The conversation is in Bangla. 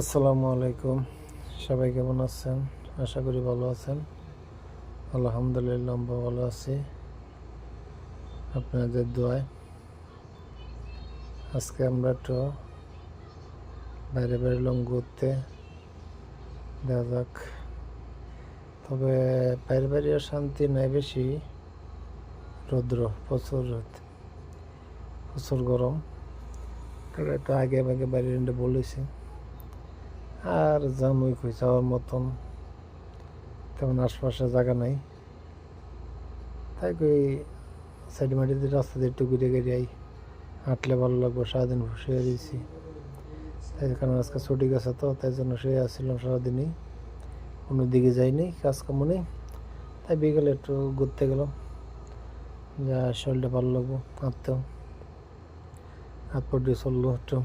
আসসালামু আলাইকুম। সবাই কেমন আছেন? আশা করি ভালো আছেন। আলহামদুলিল্লাহ আমরা ভালো আছি আপনাদের দোয়ায়। আজকে আমরা একটু বাইরে বেরোলাম ঘুরতে, দেখা যাক। তবে বাইরে বাইরে শান্তি নাই, বেশি রৌদ্র, প্রচুর রোদ, প্রচুর গরম। তবে একটু আগে আগে বাইরে বলেছি, আর জামুই খুঁজে যাওয়ার মতন তেমন আশপাশে জায়গা নাই। তাই কই সাইড মাটিতে রাস্তা দিয়ে একটু ঘুরে ঘুরে আই, হাঁটলে ভালো লাগবো। সারাদিন শুয়ে দিয়েছি, তাই কারণ আজকে ছুটি গেছে, তো তাই জন্য শুয়ে আসছিলাম সারাদিনই, কোনো দিকে যাইনি, কাজকাম নেই। তাই বিকেলে একটু ঘুরতে গেলাম, যা শরীরটা ভালো লাগবো, হাঁটতেও হাত পা দিয়ে চললো একটু।